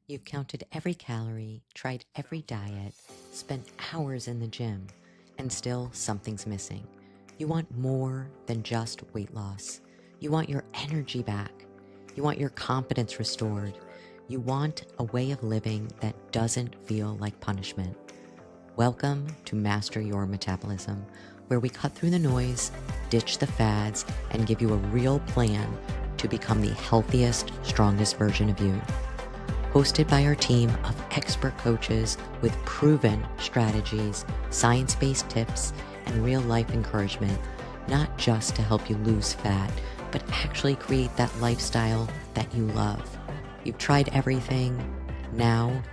You've counted every calorie, tried every diet, spent hours in the gym, and still something's missing. You want more than just weight loss. You want your energy back. You want your confidence restored. You want a way of living that doesn't feel like punishment. Welcome to Master Your Metabolism, where we cut through the noise, ditch the fads, and give you a real plan to become the healthiest, strongest version of you. Hosted by our team of expert coaches with proven strategies, science-based tips, and real-life encouragement, not just to help you lose fat, but actually create that lifestyle that you love. You've tried everything. Now,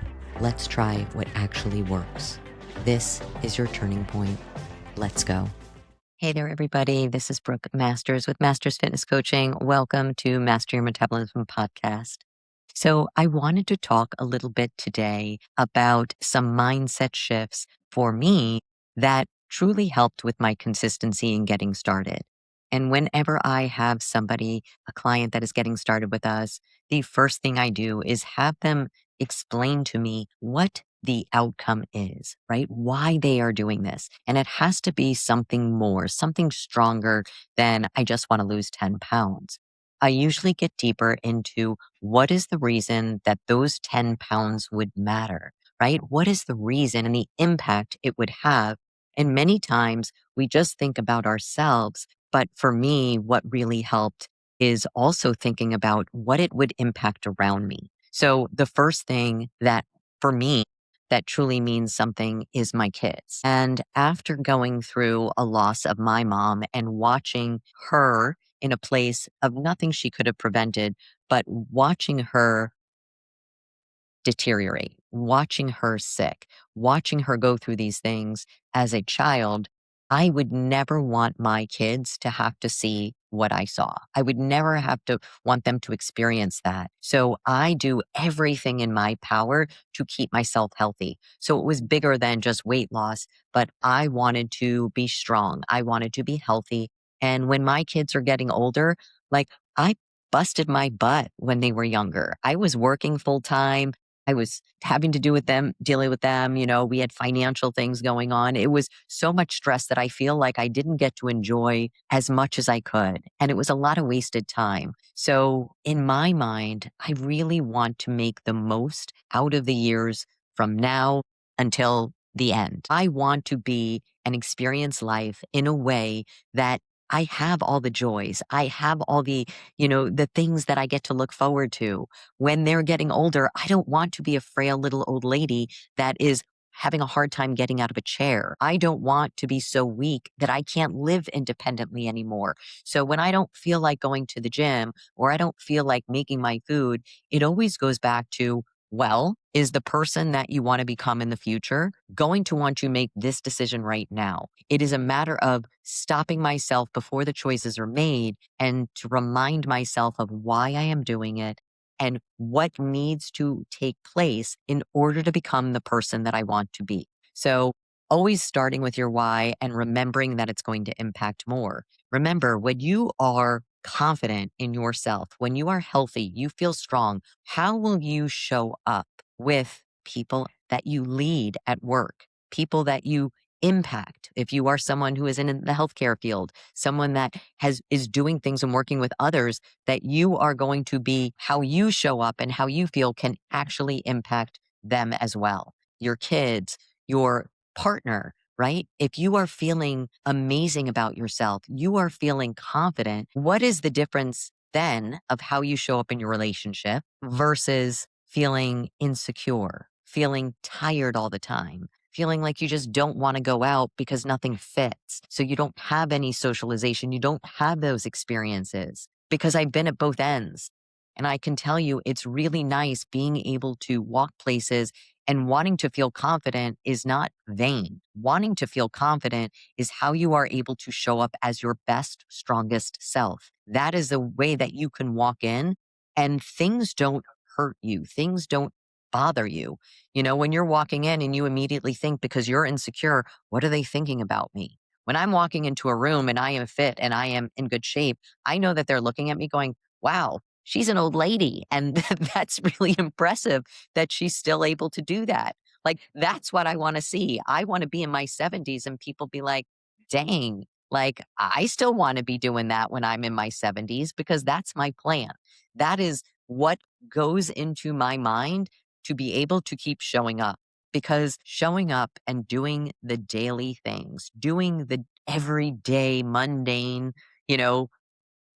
let's try what actually works. This is your turning point. Let's go. Hey there, everybody. This is Brooke Masters with Masters Fitness Coaching. Welcome to Master Your Metabolism podcast. So I wanted to talk a little bit today about some mindset shifts for me that truly helped with my consistency in getting started. And whenever I have somebody, a client that is getting started with us, the first thing I do is have them explain to me what the outcome is, right? Why they are doing this. And it has to be something more, something stronger than I just want to lose 10 pounds. I usually get deeper into what is the reason that those 10 pounds would matter, right? What is the reason and the impact it would have? And many times we just think about ourselves. But for me, what really helped is also thinking about what it would impact around me. So the first thing that for me, that truly means something is my kids. And after going through a loss of my mom and watching her in a place of nothing she could have prevented, but watching her deteriorate, watching her sick, watching her go through these things as a child, I would never want my kids to have to see what I saw. I would never have to want them to experience that. So I do everything in my power to keep myself healthy. So it was bigger than just weight loss, but I wanted to be strong. I wanted to be healthy. And when my kids are getting older, like I busted my butt when they were younger. I was working full time. I was having to do with them, dealing with them. We had financial things going on. It was so much stress that I feel like I didn't get to enjoy as much as I could. And it was a lot of wasted time. So in my mind, I really want to make the most out of the years from now until the end. I want to be and experience life in a way that I have all the joys. I have all the things that I get to look forward to when they're getting older. I don't want to be a frail little old lady that is having a hard time getting out of a chair. I don't want to be so weak that I can't live independently anymore. So when I don't feel like going to the gym or I don't feel like making my food, it always goes back to, well, is the person that you want to become in the future going to want to make this decision right now? It is a matter of stopping myself before the choices are made and to remind myself of why I am doing it and what needs to take place in order to become the person that I want to be. So always starting with your why and remembering that it's going to impact more. Remember, when you are confident in yourself, when you are healthy, you feel strong, how will you show up with people that you lead at work, people that you impact? If you are someone who is in the healthcare field, someone that is doing things and working with others, that you are going to be how you show up and how you feel can actually impact them as well. Your kids, your partner, right? If you are feeling amazing about yourself, you are feeling confident, what is the difference then of how you show up in your relationship versus feeling insecure, feeling tired all the time, feeling like you just don't want to go out because nothing fits? So you don't have any socialization. You don't have those experiences because I've been at both ends. And I can tell you, it's really nice being able to walk places and wanting to feel confident is not vain. Wanting to feel confident is how you are able to show up as your best, strongest self. That is the way that you can walk in and things don't hurt you. Things don't bother you. When you're walking in and you immediately think because you're insecure, what are they thinking about me? When I'm walking into a room and I am fit and I am in good shape, I know that they're looking at me going, wow, she's an old lady. And that's really impressive that she's still able to do that. Like, that's what I want to see. I want to be in my 70s and people be like, dang, like, I still want to be doing that when I'm in my 70s because that's my plan. That is what goes into my mind to be able to keep showing up. Because showing up and doing the daily things, doing the everyday mundane, you know,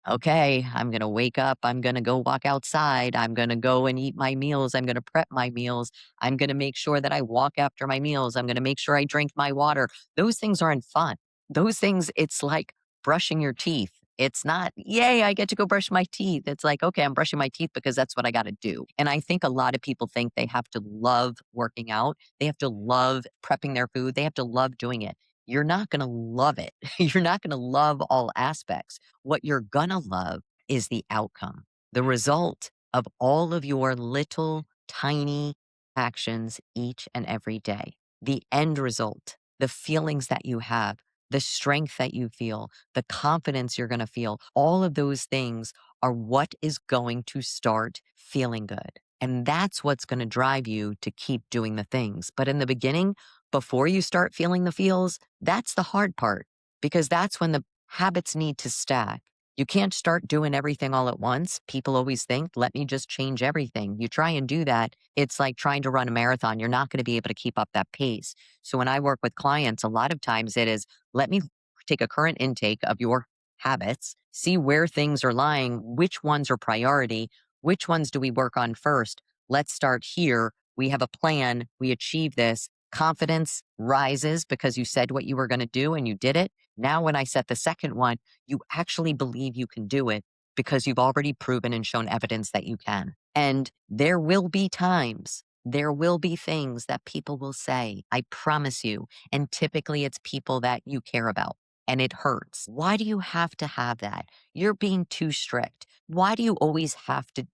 okay, I'm going to wake up. I'm going to go walk outside. I'm going to go and eat my meals. I'm going to prep my meals. I'm going to make sure that I walk after my meals. I'm going to make sure I drink my water. Those things aren't fun. Those things, it's like brushing your teeth. It's not, yay, I get to go brush my teeth. It's like, okay, I'm brushing my teeth because that's what I got to do. And I think a lot of people think they have to love working out. They have to love prepping their food. They have to love doing it. You're not going to love it. You're not going to love all aspects. What you're gonna love is the outcome, the result of all of your little tiny actions each and every day. The end result, the feelings that you have, the strength that you feel, the confidence you're gonna feel, all of those things are what is going to start feeling good. And that's what's gonna drive you to keep doing the things. But in the beginning, before you start feeling the feels, that's the hard part because that's when the habits need to stack. You can't start doing everything all at once. People always think, let me just change everything. You try and do that. It's like trying to run a marathon. You're not going to be able to keep up that pace. So when I work with clients, a lot of times it is, let me take a current intake of your habits, see where things are lying, which ones are priority, which ones do we work on first. Let's start here. We have a plan. We achieve this. Confidence rises because you said what you were going to do and you did it. Now, when I set the second one, you actually believe you can do it because you've already proven and shown evidence that you can. And there will be times, there will be things that people will say, I promise you. And typically it's people that you care about and it hurts. Why do you have to have that? You're being too strict. Why do you always have to,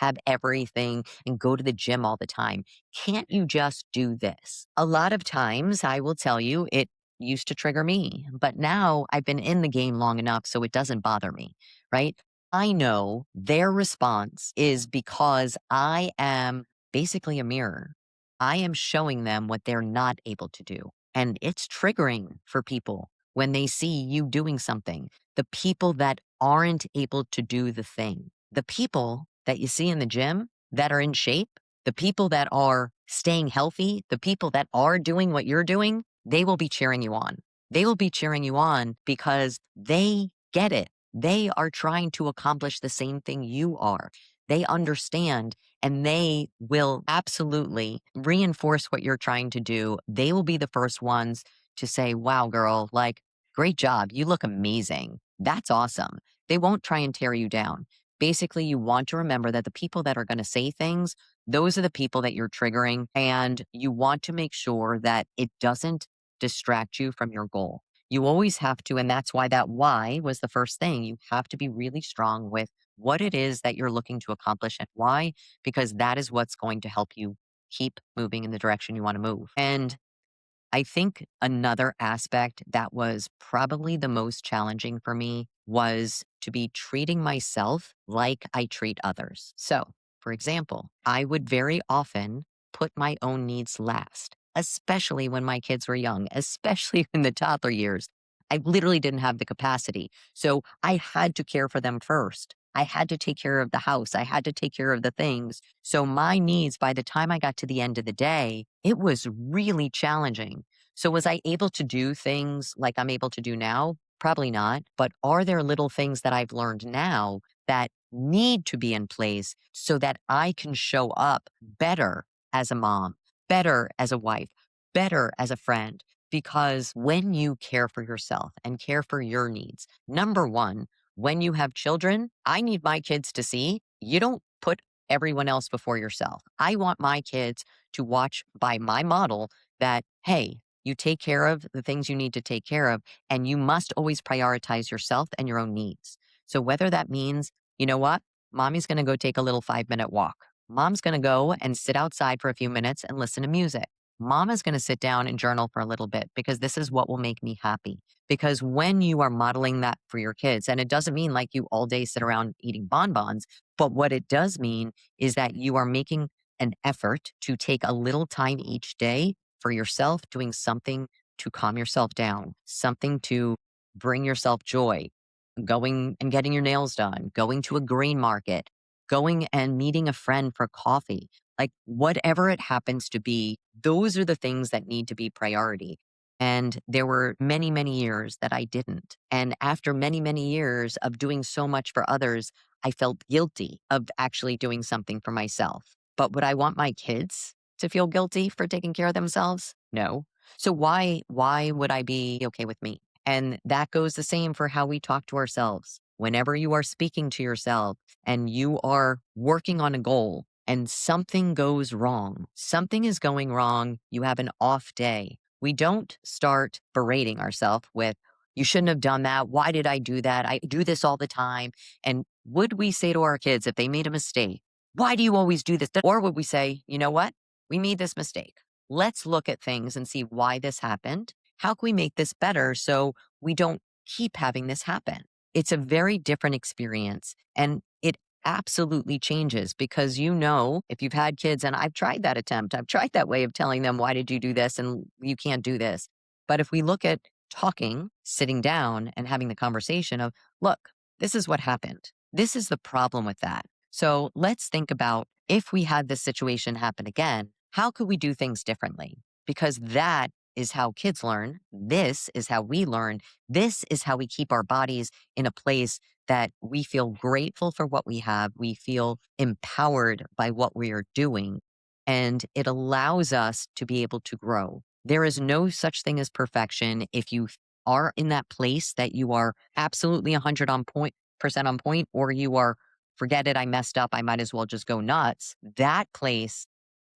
have everything and go to the gym all the time? Can't you just do this? A lot of times I will tell you it used to trigger me. But now I've been in the game long enough so it doesn't bother me, right? I know their response is because I am basically a mirror. I am showing them what they're not able to do. And it's triggering for people when they see you doing something. The people that aren't able to do the thing, the people that you see in the gym that are in shape, the people that are staying healthy, the people that are doing what you're doing, they will be cheering you on. They will be cheering you on because they get it. They are trying to accomplish the same thing you are. They understand and they will absolutely reinforce what you're trying to do. They will be the first ones to say, wow, girl, like, great job. You look amazing. That's awesome. They won't try and tear you down. Basically, you want to remember that the people that are going to say things, those are the people that you're triggering. And you want to make sure that it doesn't distract you from your goal. You always have to, and that's why that why was the first thing. You have to be really strong with what it is that you're looking to accomplish and why, because that is what's going to help you keep moving in the direction you want to move. And I think another aspect that was probably the most challenging for me was to be treating myself like I treat others. So, for example, I would very often put my own needs last, especially when my kids were young, especially in the toddler years. I literally didn't have the capacity. So I had to care for them first. I had to take care of the house. I had to take care of the things. So my needs, by the time I got to the end of the day, it was really challenging. So was I able to do things like I'm able to do now? Probably not. But are there little things that I've learned now that need to be in place so that I can show up better as a mom, better as a wife, better as a friend? Because when you care for yourself and care for your needs, number one, when you have children, I need my kids to see you don't put everyone else before yourself. I want my kids to watch by my model that, hey, you take care of the things you need to take care of, and you must always prioritize yourself and your own needs. So whether that means, you know what, mommy's going to go take a little 5-minute walk. Mom's going to go and sit outside for a few minutes and listen to music. Mama's going to sit down and journal for a little bit because this is what will make me happy. Because when you are modeling that for your kids, and it doesn't mean like you all day sit around eating bonbons, but what it does mean is that you are making an effort to take a little time each day for yourself, doing something to calm yourself down, something to bring yourself joy, going and getting your nails done, going to a green market, going and meeting a friend for coffee. Like whatever it happens to be, those are the things that need to be priority. And there were many, many years that I didn't. And after many, many years of doing so much for others, I felt guilty of actually doing something for myself. But would I want my kids to feel guilty for taking care of themselves? No. So why would I be okay with me? And that goes the same for how we talk to ourselves. Whenever you are speaking to yourself and you are working on a goal and something goes wrong, something is going wrong, you have an off day. We don't start berating ourselves with, you shouldn't have done that. Why did I do that? I do this all the time. And would we say to our kids if they made a mistake, why do you always do this? Or would we say, you know what? We made this mistake. Let's look at things and see why this happened. How can we make this better so we don't keep having this happen? It's a very different experience and it absolutely changes because if you've had kids, and I've tried that attempt, I've tried that way of telling them, why did you do this? And you can't do this. But if we look at talking, sitting down and having the conversation of, look, this is what happened. This is the problem with that. So let's think about if we had this situation happen again, how could we do things differently? Because that is how kids learn. This is how we learn. This is how we keep our bodies in a place that we feel grateful for what we have. We feel empowered by what we are doing. And it allows us to be able to grow. There is no such thing as perfection. If you are in that place that you are absolutely 100 on point, percent on point, or you are, forget it, I messed up, I might as well just go nuts. That place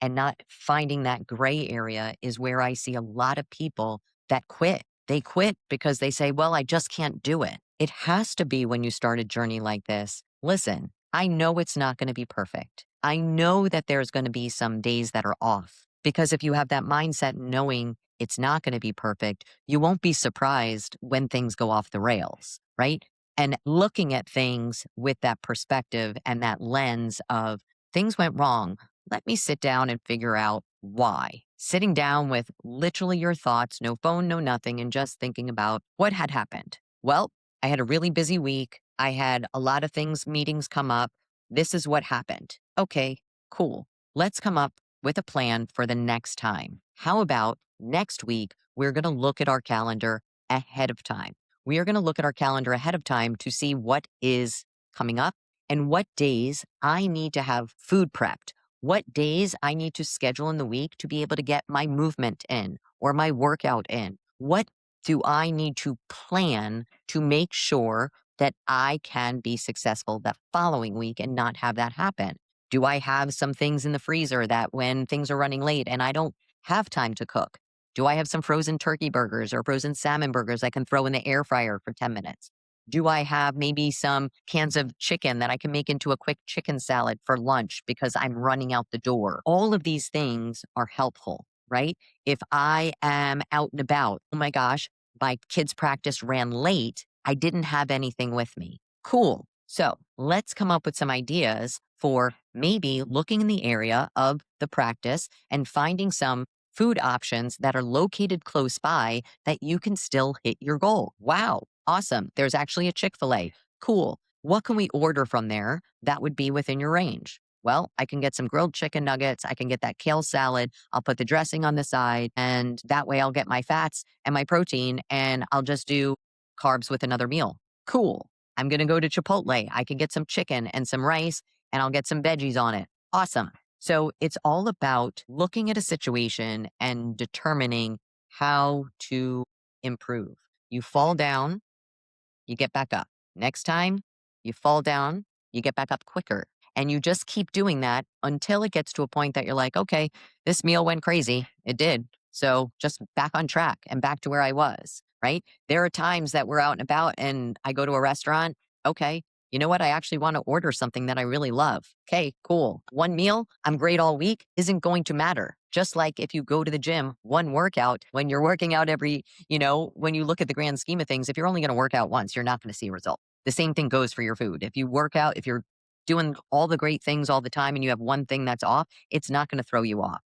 and not finding that gray area is where I see a lot of people that quit. They quit because they say, well, I just can't do it. It has to be when you start a journey like this. Listen, I know it's not going to be perfect. I know that there's going to be some days that are off because if you have that mindset knowing it's not going to be perfect, you won't be surprised when things go off the rails, right? And looking at things with that perspective and that lens of things went wrong, let me sit down and figure out why. Sitting down with literally your thoughts, no phone, no nothing, and just thinking about what had happened. Well, I had a really busy week. I had a lot of things, meetings come up. This is what happened. Okay, cool. Let's come up with a plan for the next time. How about next week? We're going to look at our calendar ahead of time. We are going to look at our calendar ahead of time to see what is coming up and what days I need to have food prepped, what days I need to schedule in the week to be able to get my movement in or my workout in. What do I need to plan to make sure that I can be successful that following week and not have that happen? Do I have some things in the freezer that when things are running late and I don't have time to cook? Do I have some frozen turkey burgers or frozen salmon burgers I can throw in the air fryer for 10 minutes? Do I have maybe some cans of chicken that I can make into a quick chicken salad for lunch because I'm running out the door? All of these things are helpful, right? If I am out and about, oh my gosh, my kids' practice ran late. I didn't have anything with me. Cool. So let's come up with some ideas for maybe looking in the area of the practice and finding some food options that are located close by that you can still hit your goal. Wow. Awesome. There's actually a Chick-fil-A. Cool. What can we order from there that would be within your range? Well, I can get some grilled chicken nuggets. I can get that kale salad. I'll put the dressing on the side, and that way I'll get my fats and my protein, and I'll just do carbs with another meal. Cool. I'm going to go to Chipotle. I can get some chicken and some rice, and I'll get some veggies on it. Awesome. So it's all about looking at a situation and determining how to improve. You fall down, you get back up. Next time you fall down, you get back up quicker. And you just keep doing that until it gets to a point that you're like, okay, this meal went crazy. It did. So just back on track and back to where I was, right? There are times that we're out and about and I go to a restaurant. Okay, You know what? I actually want to order something that I really love. Okay, cool. One meal, I'm great all week, isn't going to matter. Just like if you go to the gym, one workout, when you're working out when you look at the grand scheme of things, if you're only going to work out once, you're not going to see a result. The same thing goes for your food. If you work out, if you're doing all the great things all the time and you have one thing that's off, it's not going to throw you off.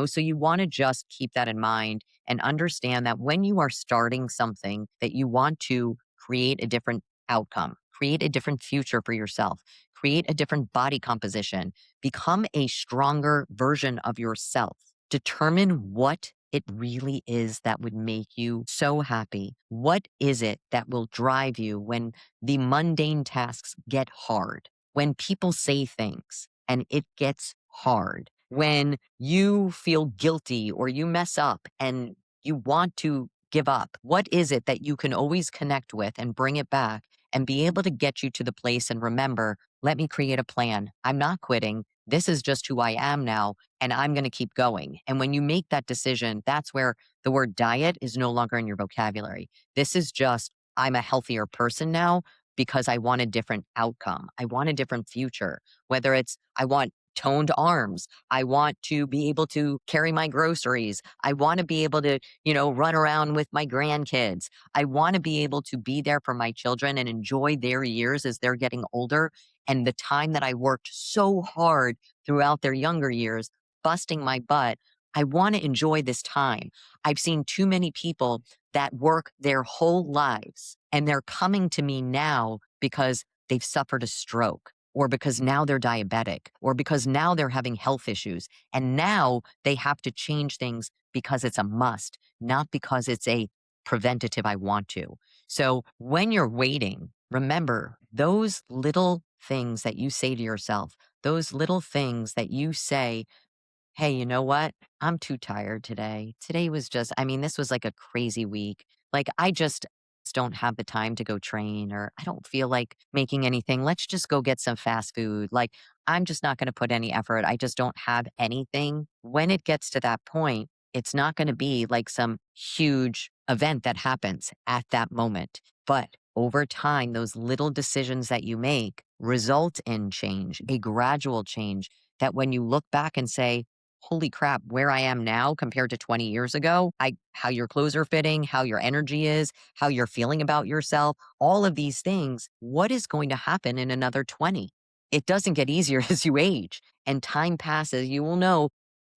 So you want to just keep that in mind and understand that when you are starting something that you want to create a different outcome, create a different future for yourself, create a different body composition, become a stronger version of yourself, determine what it really is that would make you so happy. What is it that will drive you when the mundane tasks get hard? When people say things and it gets hard, when you feel guilty or you mess up and you want to give up, what is it that you can always connect with and bring it back and be able to get you to the place and remember, let me create a plan. I'm not quitting. This is just who I am now, and I'm going to keep going. And when you make that decision, that's where the word diet is no longer in your vocabulary. This is just, I'm a healthier person now because I want a different outcome. I want a different future, whether it's I want toned arms. I want to be able to carry my groceries. I want to be able to, run around with my grandkids. I want to be able to be there for my children and enjoy their years as they're getting older. And the time that I worked so hard throughout their younger years, busting my butt, I want to enjoy this time. I've seen too many people that work their whole lives and they're coming to me now because they've suffered a stroke or because now they're diabetic or because now they're having health issues. And now they have to change things because it's a must, not because it's a preventative I want to. So when you're waiting, remember those little things that you say to yourself, those little things that you say, hey, you know what? I'm too tired today. Today was just, this was like a crazy week. Like, I just don't have the time to go train, or I don't feel like making anything. Let's just go get some fast food. Like, I'm just not going to put any effort. I just don't have anything. When it gets to that point, it's not going to be like some huge event that happens at that moment. But over time, those little decisions that you make result in change, a gradual change that when you look back and say, holy crap, where I am now compared to 20 years ago, how your clothes are fitting, how your energy is, how you're feeling about yourself, all of these things, what is going to happen in another 20? It doesn't get easier as you age and time passes. You will know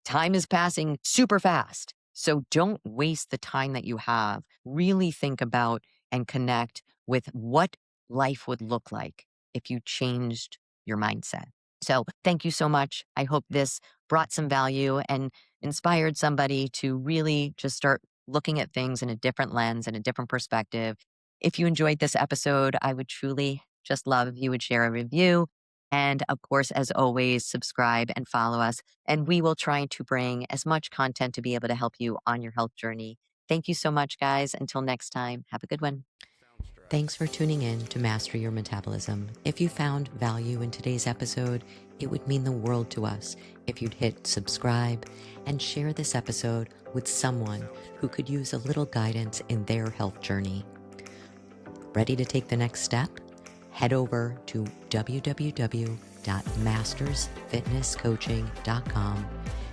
time is passing super fast. So don't waste the time that you have. Really think about and connect with what life would look like if you changed your mindset. So thank you so much. I hope this brought some value and inspired somebody to really just start looking at things in a different lens and a different perspective. If you enjoyed this episode, I would truly just love if you would share a review. And of course, as always, subscribe and follow us. And we will try to bring as much content to be able to help you on your health journey. Thank you so much, guys. Until next time, have a good one. Thanks for tuning in to Master Your Metabolism. If you found value in today's episode, it would mean the world to us if you'd hit subscribe and share this episode with someone who could use a little guidance in their health journey. Ready to take the next step? Head over to www.mastersfitnesscoaching.com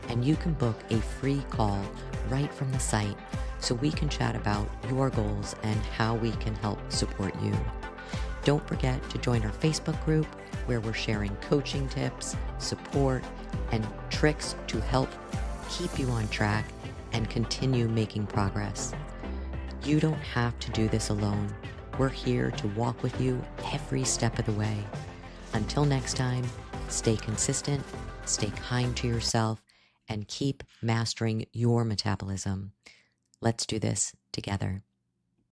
and you can book a free call right from the site so we can chat about your goals and how we can help support you. Don't forget to join our Facebook group where we're sharing coaching tips, support, and tricks to help keep you on track and continue making progress. You don't have to do this alone. We're here to walk with you every step of the way. Until next time, stay consistent, stay kind to yourself, and keep mastering your metabolism. Let's do this together.